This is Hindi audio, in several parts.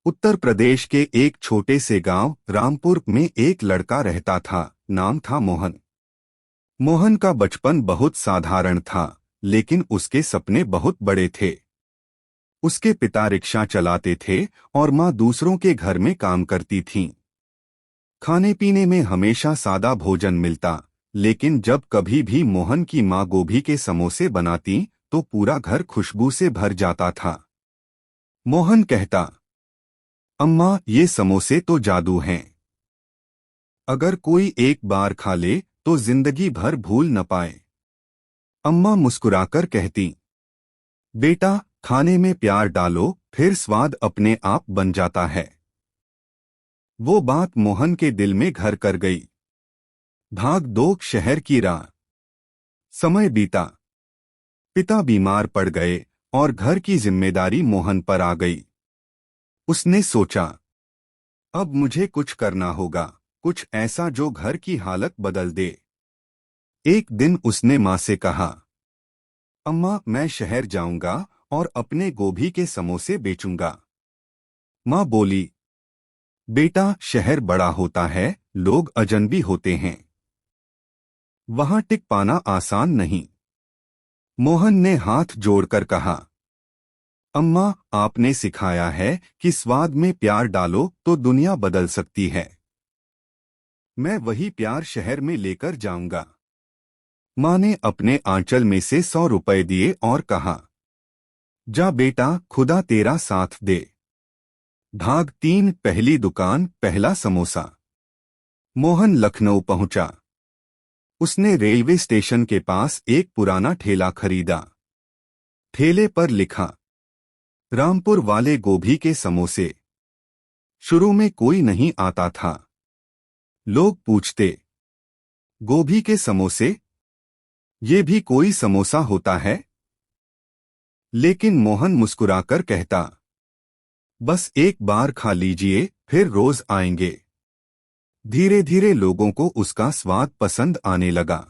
उत्तर प्रदेश के एक छोटे से गांव रामपुर में एक लड़का रहता था। नाम था मोहन। मोहन का बचपन बहुत साधारण था, लेकिन उसके सपने बहुत बड़े थे। उसके पिता रिक्शा चलाते थे और माँ दूसरों के घर में काम करती थीं। खाने पीने में हमेशा सादा भोजन मिलता, लेकिन जब कभी भी मोहन की माँ गोभी के समोसे बनाती तो पूरा घर खुशबू से भर जाता था। मोहन कहता, अम्मा, ये समोसे तो जादू हैं। अगर कोई एक बार खा ले तो जिंदगी भर भूल न पाए। अम्मा मुस्कुराकर कहती, बेटा, खाने में प्यार डालो, फिर स्वाद अपने आप बन जाता है। वो बात मोहन के दिल में घर कर गई। भाग दौड़ शहर की राह। समय बीता। पिता बीमार पड़ गए और घर की जिम्मेदारी मोहन पर आ गई। उसने सोचा, अब मुझे कुछ करना होगा, कुछ ऐसा जो घर की हालत बदल दे। एक दिन उसने माँ से कहा, अम्मा, मैं शहर जाऊंगा और अपने गोभी के समोसे बेचूंगा। माँ बोली, बेटा, शहर बड़ा होता है, लोग अजनबी होते हैं, वहां टिक पाना आसान नहीं। मोहन ने हाथ जोड़कर कहा, अम्मा, आपने सिखाया है कि स्वाद में प्यार डालो तो दुनिया बदल सकती है। मैं वही प्यार शहर में लेकर जाऊंगा। माँ ने अपने आंचल में से 100 रुपए दिए और कहा, जा बेटा, खुदा तेरा साथ दे। भाग 3 पहली दुकान, पहला समोसा। मोहन लखनऊ पहुंचा। उसने रेलवे स्टेशन के पास एक पुराना ठेला खरीदा। ठेले पर लिखा, रामपुर वाले गोभी के समोसे। शुरू में कोई नहीं आता था। लोग पूछते, गोभी के समोसे, ये भी कोई समोसा होता है? लेकिन मोहन मुस्कुराकर कहता, बस एक बार खा लीजिए, फिर रोज आएंगे। धीरे धीरे लोगों को उसका स्वाद पसंद आने लगा।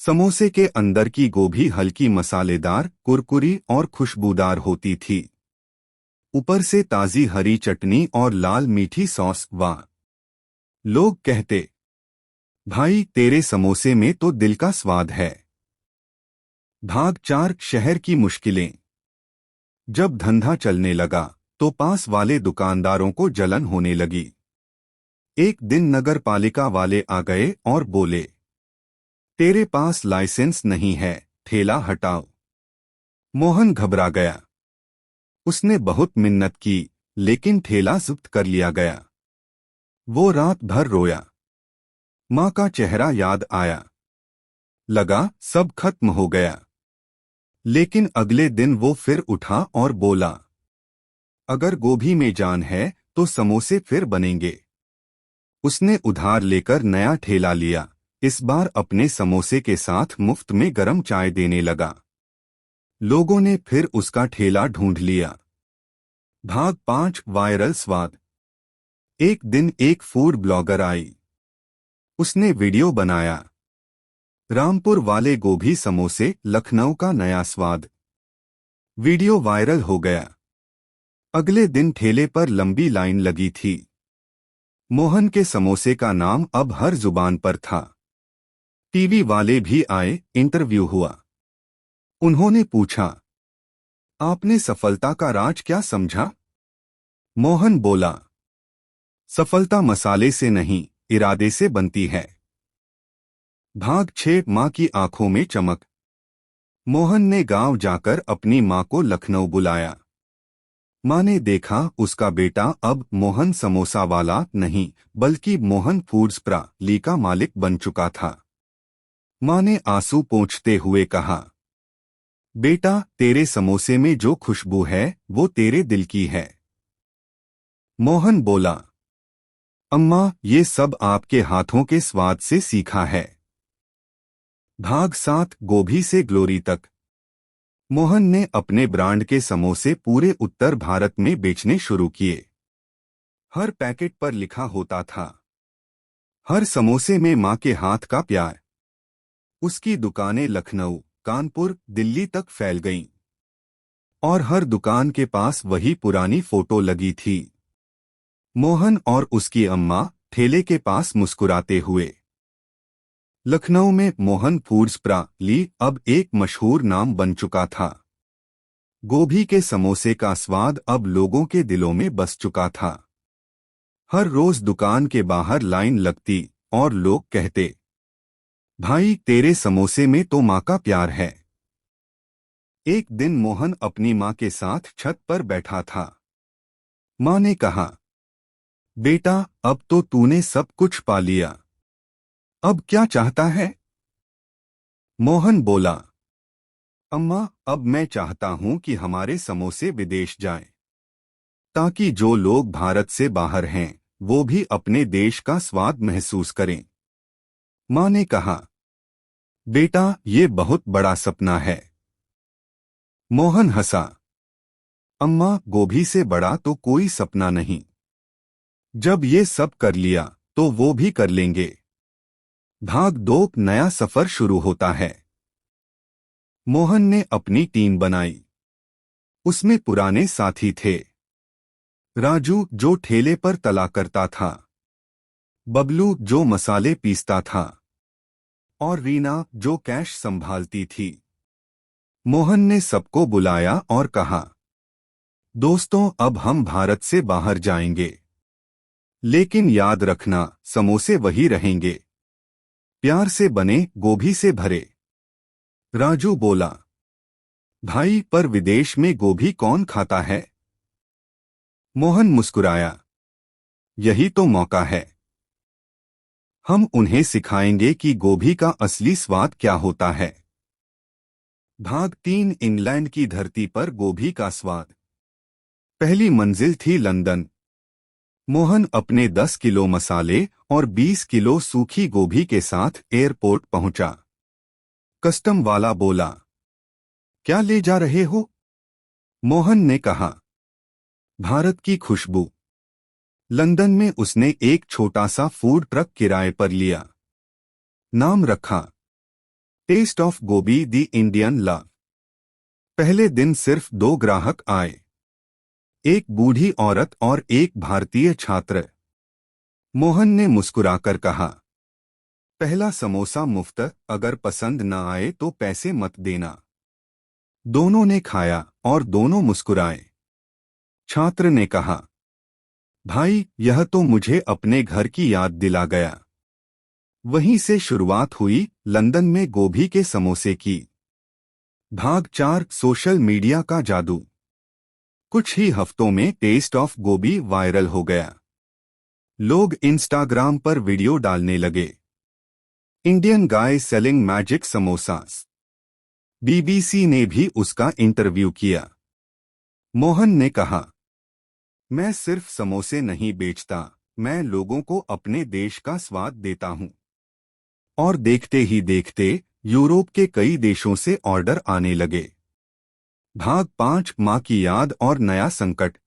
समोसे के अंदर की गोभी हल्की मसालेदार, कुरकुरी और खुशबूदार होती थी। ऊपर से ताजी हरी चटनी और लाल मीठी सॉस, वाह! लोग कहते, भाई, तेरे समोसे में तो दिल का स्वाद है। भाग 4 शहर की मुश्किलें। जब धंधा चलने लगा तो पास वाले दुकानदारों को जलन होने लगी। एक दिन नगर पालिका वाले आ गए और बोले, तेरे पास लाइसेंस नहीं है, ठेला हटाओ। मोहन घबरा गया। उसने बहुत मिन्नत की, लेकिन ठेला जब्त कर लिया गया। वो रात भर रोया। माँ का चेहरा याद आया। लगा सब खत्म हो गया। लेकिन अगले दिन वो फिर उठा और बोला, अगर गोभी में जान है तो समोसे फिर बनेंगे। उसने उधार लेकर नया ठेला लिया। इस बार अपने समोसे के साथ मुफ्त में गरम चाय देने लगा। लोगों ने फिर उसका ठेला ढूंढ लिया। भाग 5 वायरल स्वाद। एक दिन एक फूड ब्लॉगर आई। उसने वीडियो बनाया, रामपुर वाले गोभी समोसे, लखनऊ का नया स्वाद। वीडियो वायरल हो गया। अगले दिन ठेले पर लंबी लाइन लगी थी। मोहन के समोसे का नाम अब हर जुबान पर था। टीवी वाले भी आए, इंटरव्यू हुआ। उन्होंने पूछा, आपने सफलता का राज क्या समझा? मोहन बोला, सफलता मसाले से नहीं, इरादे से बनती है। भाग 6 माँ की आंखों में चमक। मोहन ने गांव जाकर अपनी माँ को लखनऊ बुलाया। माँ ने देखा उसका बेटा अब मोहन समोसा वाला नहीं, बल्कि मोहन फूड्स प्रा.ली का मालिक बन चुका था। माँ ने आंसू पोंछते हुए कहा, बेटा, तेरे समोसे में जो खुशबू है वो तेरे दिल की है। मोहन बोला, अम्मा, ये सब आपके हाथों के स्वाद से सीखा है। भाग 7 गोभी से ग्लोरी तक। मोहन ने अपने ब्रांड के समोसे पूरे उत्तर भारत में बेचने शुरू किए। हर पैकेट पर लिखा होता था, हर समोसे में माँ के हाथ का प्यार। उसकी दुकानें लखनऊ, कानपुर, दिल्ली तक फैल गईं। और हर दुकान के पास वही पुरानी फोटो लगी थी। मोहन और उसकी अम्मा ठेले के पास मुस्कुराते हुए। लखनऊ में मोहन फूड्स ली अब एक मशहूर नाम बन चुका था। गोभी के समोसे का स्वाद अब लोगों के दिलों में बस चुका था। हर रोज दुकान के बाहर लाइन लगती और लोग कहते, भाई तेरे समोसे में तो माँ का प्यार है। एक दिन मोहन अपनी माँ के साथ छत पर बैठा था। माँ ने कहा, बेटा अब तो तूने सब कुछ पा लिया, अब क्या चाहता है? मोहन बोला, अम्मा अब मैं चाहता हूं कि हमारे समोसे विदेश जाएं, ताकि जो लोग भारत से बाहर हैं वो भी अपने देश का स्वाद महसूस करें। माँ ने कहा, बेटा ये बहुत बड़ा सपना है। मोहन हंसा, अम्मा गोभी से बड़ा तो कोई सपना नहीं। जब ये सब कर लिया तो वो भी कर लेंगे। भाग 2 नया सफर शुरू होता है। मोहन ने अपनी टीम बनाई। उसमें पुराने साथी थे। राजू जो ठेले पर तला करता था, बबलू जो मसाले पीसता था और रीना जो कैश संभालती थी। मोहन ने सबको बुलाया और कहा, दोस्तों अब हम भारत से बाहर जाएंगे, लेकिन याद रखना समोसे वही रहेंगे, प्यार से बने, गोभी से भरे। राजू बोला, भाई पर विदेश में गोभी कौन खाता है? मोहन मुस्कुराया, यही तो मौका है। हम उन्हें सिखाएंगे कि गोभी का असली स्वाद क्या होता है। भाग 3 इंग्लैंड की धरती पर गोभी का स्वाद। पहली मंजिल थी लंदन। मोहन अपने 10 किलो मसाले और 20 किलो सूखी गोभी के साथ एयरपोर्ट पहुंचा। कस्टम वाला बोला, क्या ले जा रहे हो? मोहन ने कहा, भारत की खुशबू। लंदन में उसने एक छोटा सा फूड ट्रक किराए पर लिया। नाम रखा, टेस्ट ऑफ गोभी द इंडियन लव। पहले दिन सिर्फ 2 ग्राहक आए, एक बूढ़ी औरत और एक भारतीय छात्र। मोहन ने मुस्कुराकर कहा, पहला समोसा मुफ्त, अगर पसंद न आए तो पैसे मत देना। दोनों ने खाया और दोनों मुस्कुराए। छात्र ने कहा, भाई यह तो मुझे अपने घर की याद दिला गया। वहीं से शुरुआत हुई लंदन में गोभी के समोसे की। भाग 4 सोशल मीडिया का जादू। कुछ ही हफ्तों में टेस्ट ऑफ गोभी वायरल हो गया। लोग इंस्टाग्राम पर वीडियो डालने लगे, Indian guy selling magic samosas. BBC ने भी उसका इंटरव्यू किया। मोहन ने कहा, मैं सिर्फ समोसे नहीं बेचता, मैं लोगों को अपने देश का स्वाद देता हूं। और देखते ही देखते यूरोप के कई देशों से ऑर्डर आने लगे। भाग 5 मां की याद और नया संकट।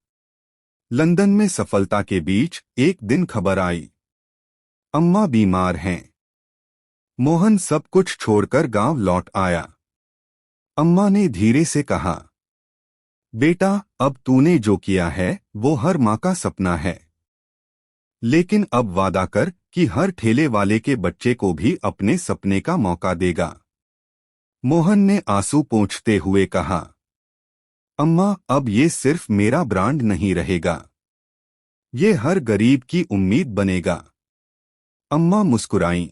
लंदन में सफलता के बीच एक दिन खबर आई, अम्मा बीमार हैं। मोहन सब कुछ छोड़कर गांव लौट आया। अम्मा ने धीरे से कहा, बेटा अब तूने जो किया है वो हर मां का सपना है, लेकिन अब वादा कर कि हर ठेले वाले के बच्चे को भी अपने सपने का मौका देगा। मोहन ने आंसू पोंछते हुए कहा, अम्मा अब ये सिर्फ मेरा ब्रांड नहीं रहेगा, ये हर गरीब की उम्मीद बनेगा। अम्मा मुस्कुराईं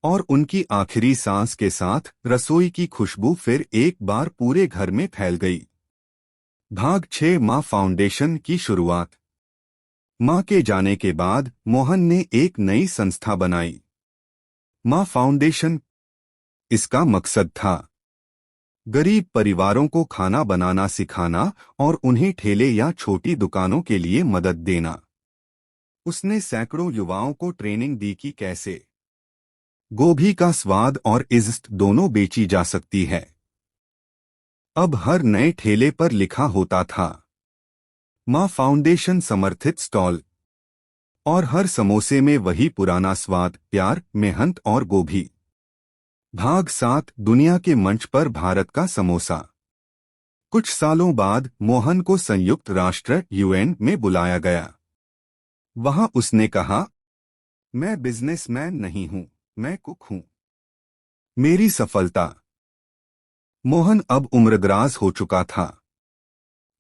और उनकी आखिरी सांस के साथ रसोई की खुशबू फिर एक बार पूरे घर में फैल गई। भाग 6 मां फाउंडेशन की शुरुआत। मां के जाने के बाद मोहन ने एक नई संस्था बनाई, मां फाउंडेशन। इसका मकसद था गरीब परिवारों को खाना बनाना सिखाना और उन्हें ठेले या छोटी दुकानों के लिए मदद देना। उसने सैकड़ों युवाओं को ट्रेनिंग दी कि कैसे गोभी का स्वाद और इज्जत दोनों बेची जा सकती है। अब हर नए ठेले पर लिखा होता था, मां फाउंडेशन समर्थित स्टॉल, और हर समोसे में वही पुराना स्वाद, प्यार, मेहनत और गोभी। भाग 7 दुनिया के मंच पर भारत का समोसा। कुछ सालों बाद मोहन को संयुक्त राष्ट्र यूएन में बुलाया गया। वहां उसने कहा, मैं बिजनेसमैन नहीं हूं, मैं कुक हूं। मेरी सफलता। मोहन अब उम्रदराज हो चुका था।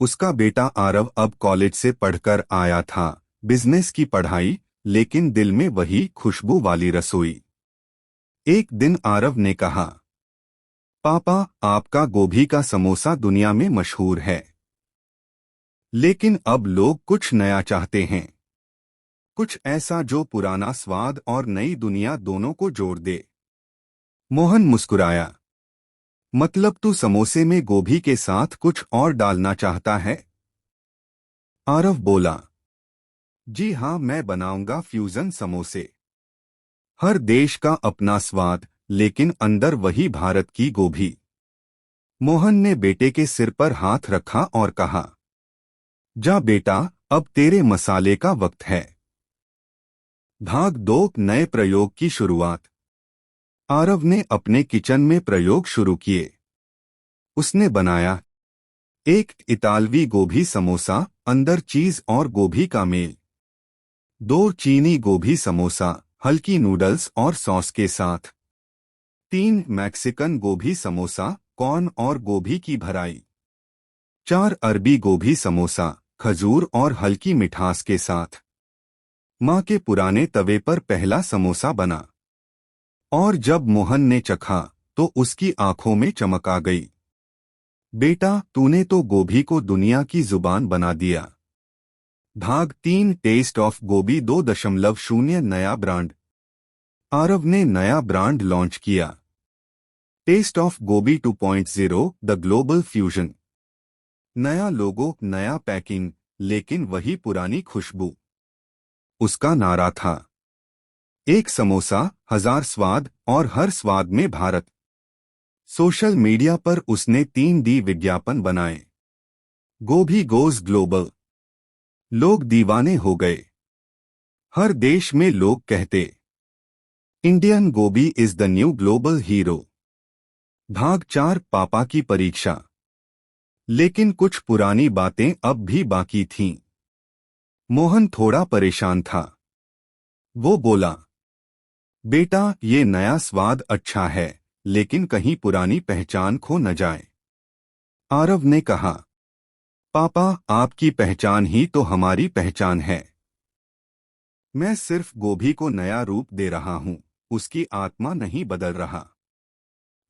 उसका बेटा आरव अब कॉलेज से पढ़कर आया था, बिजनेस की पढ़ाई, लेकिन दिल में वही खुशबू वाली रसोई। एक दिन आरव ने कहा, पापा, आपका गोभी का समोसा दुनिया में मशहूर है, लेकिन अब लोग कुछ नया चाहते हैं, कुछ ऐसा जो पुराना स्वाद और नई दुनिया दोनों को जोड़ दे। मोहन मुस्कुराया। मतलब तू समोसे में गोभी के साथ कुछ और डालना चाहता है? आरव बोला, जी हाँ, मैं बनाऊंगा फ्यूजन समोसे। हर देश का अपना स्वाद, लेकिन अंदर वही भारत की गोभी। मोहन ने बेटे के सिर पर हाथ रखा और कहा, जा बेटा, अब तेरे मसाले का वक्त है। भाग 2, नए प्रयोग की शुरुआत। आरव ने अपने किचन में प्रयोग शुरू किए। उसने बनाया एक इतालवी गोभी समोसा, अंदर चीज और गोभी का मेल। 2 चीनी गोभी समोसा, हल्की नूडल्स और सॉस के साथ। 3 मैक्सिकन गोभी समोसा, कॉर्न और गोभी की भराई। 4 अरबी गोभी समोसा, खजूर और हल्की मिठास के साथ। माँ के पुराने तवे पर पहला समोसा बना। और जब मोहन ने चखा तो उसकी आंखों में चमक आ गई। बेटा, तूने तो गोभी को दुनिया की जुबान बना दिया। भाग 3, टेस्ट ऑफ गोभी 2.0 नया ब्रांड। आरव ने नया ब्रांड लॉन्च किया, टेस्ट ऑफ गोभी 2.0, द ग्लोबल फ्यूजन। नया लोगो, नया पैकिंग, लेकिन वही पुरानी खुशबू। उसका नारा था, एक समोसा, 1000 स्वाद और हर स्वाद में भारत। सोशल मीडिया पर उसने 3D विज्ञापन बनाए, गोभी गोज ग्लोबल। लोग दीवाने हो गए। हर देश में लोग कहते, इंडियन गोभी is the new global hero. भाग 4, पापा की परीक्षा। लेकिन कुछ पुरानी बातें अब भी बाकी थीं। मोहन थोड़ा परेशान था। वो बोला, बेटा, ये नया स्वाद अच्छा है, लेकिन कहीं पुरानी पहचान खो न जाए। आरव ने कहा, पापा, आपकी पहचान ही तो हमारी पहचान है। मैं सिर्फ गोभी को नया रूप दे रहा हूं, उसकी आत्मा नहीं बदल रहा।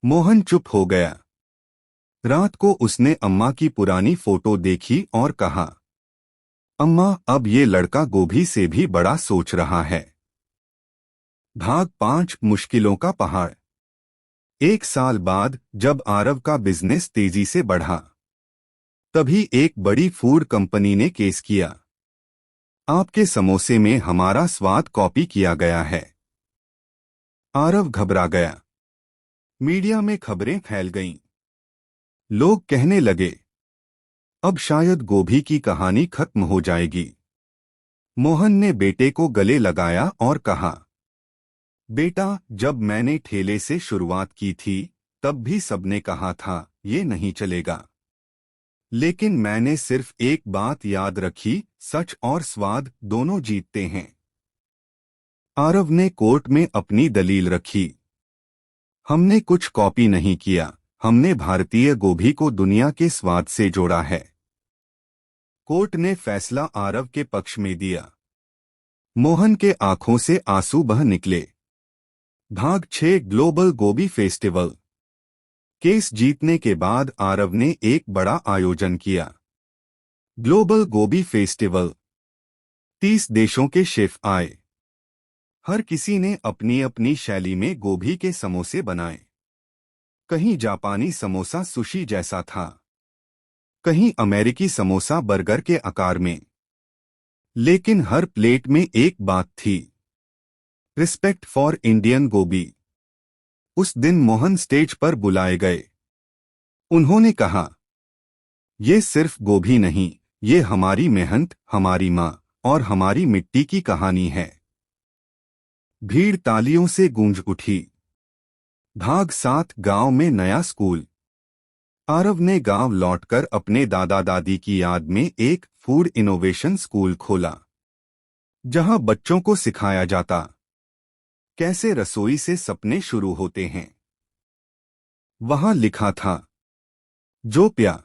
मोहन चुप हो गया। रात को उसने अम्मा की पुरानी फोटो देखी और कहा, अम्मा, अब ये लड़का गोभी से भी बड़ा सोच रहा है। भाग 5, मुश्किलों का पहाड़। 1 साल बाद जब आरव का बिजनेस तेजी से बढ़ा, तभी एक बड़ी फूड कंपनी ने केस किया, आपके समोसे में हमारा स्वाद कॉपी किया गया है। आरव घबरा गया। मीडिया में खबरें फैल गईं। लोग कहने लगे, अब शायद गोभी की कहानी खत्म हो जाएगी। मोहन ने बेटे को गले लगाया और कहा, बेटा, जब मैंने ठेले से शुरुआत की थी, तब भी सबने कहा था, ये नहीं चलेगा। लेकिन मैंने सिर्फ एक बात याद रखी, सच और स्वाद दोनों जीतते हैं। आरव ने कोर्ट में अपनी दलील रखी, हमने कुछ कॉपी नहीं किया, हमने भारतीय गोभी को दुनिया के स्वाद से जोड़ा है। कोर्ट ने फैसला आरव के पक्ष में दिया। मोहन के आंखों से आंसू बह निकले। भाग 6, ग्लोबल गोभी फेस्टिवल। केस जीतने के बाद आरव ने एक बड़ा आयोजन किया, ग्लोबल गोभी फेस्टिवल। 30 देशों के शेफ आए। हर किसी ने अपनी अपनी शैली में गोभी के समोसे बनाए। कहीं जापानी समोसा सुशी जैसा था, कहीं अमेरिकी समोसा बर्गर के आकार में। लेकिन हर प्लेट में एक बात थी, रिस्पेक्ट फॉर इंडियन गोभी। उस दिन मोहन स्टेज पर बुलाए गए। उन्होंने कहा, ये सिर्फ गोभी नहीं, ये हमारी मेहनत, हमारी माँ और हमारी मिट्टी की कहानी है। भीड़ तालियों से गूंज उठी। भाग 7, गांव में नया स्कूल। आरव ने गांव लौटकर अपने दादा दादी की याद में एक फूड इनोवेशन स्कूल खोला, जहां बच्चों को सिखाया जाता कैसे रसोई से सपने शुरू होते हैं। वहां लिखा था, जो प्या